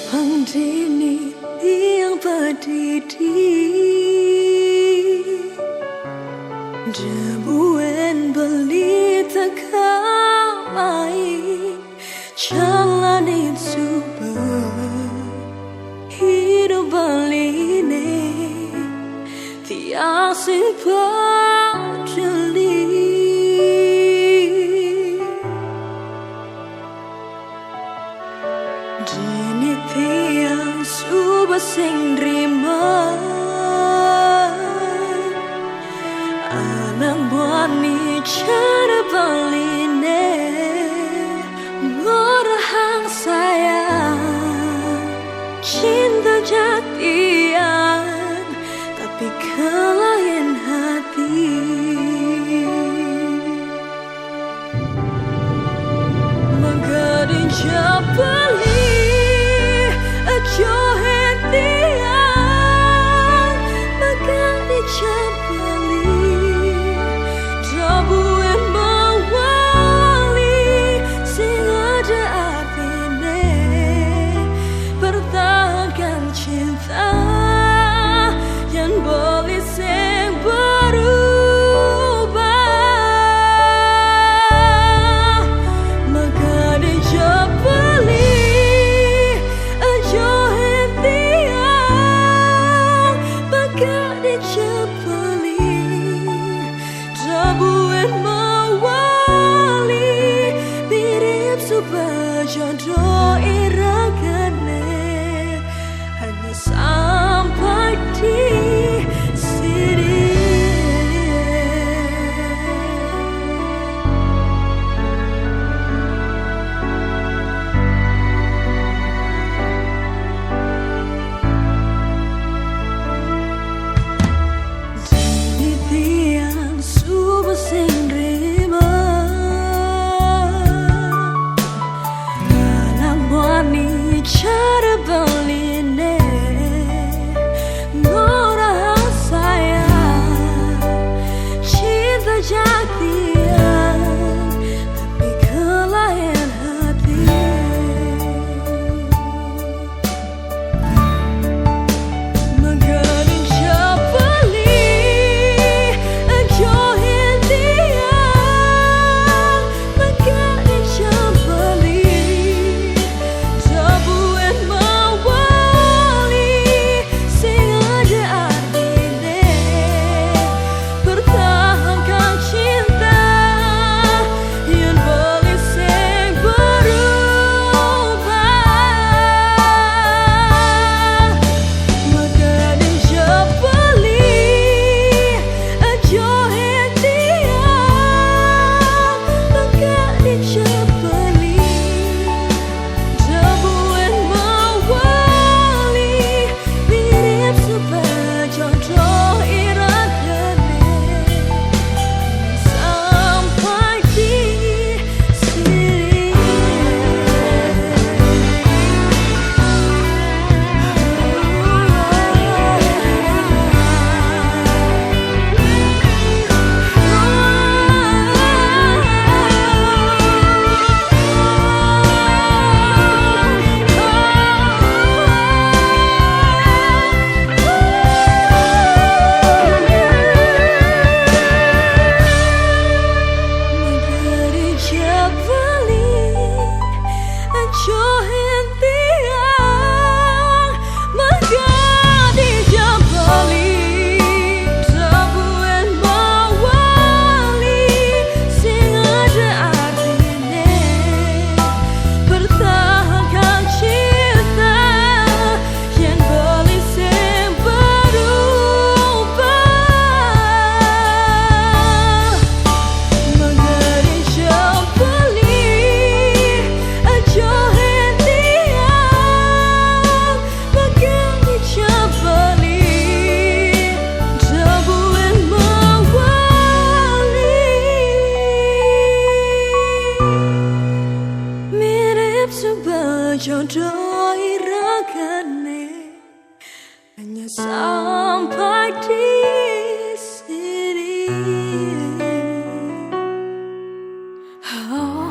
Pandini yang berdiri Debuan belita kamai Jalani subah hidup baline Tiasing peduli Dini tiang subah sing rima Anak buani cara baline Ngorahang sayang Cinta jatian Tapi kelayan hati Magadi jabali Ajo hentian Magadi jabali Dabuan mawali Sing ada artinya Pertahankan cinta Yang boleh sing berubah Maka dijabali Ajo hentian Maka dijabali Dabuan mawali Mirip supaya jodoh iragane Hanya sampai di sini Dini tiang subah sing rima Anak buani cara baline Ngorahang sayang Cinta jatian Tapi kelayan hati Magadi jabali Ajo hentian Magadi jabali Dabuan mawali Sing ada artinya Pertahankan cinta Yang boleh sing berubah Magadi jabali Ajo hentian Magadi jabali Dabuan mawali Mirip supaya jodoh iragane Sampai di sini Magadi jabali Ajo hentian Magadi jabali Dabuan mawali Sing ada artinya Pertahankan cinta Yang boleh sing berubah Magadi jabali Ajo hentian Magadi jabali Dabuan mawali Mirip supaya jodoh iragane Hanya sampai di sini Oh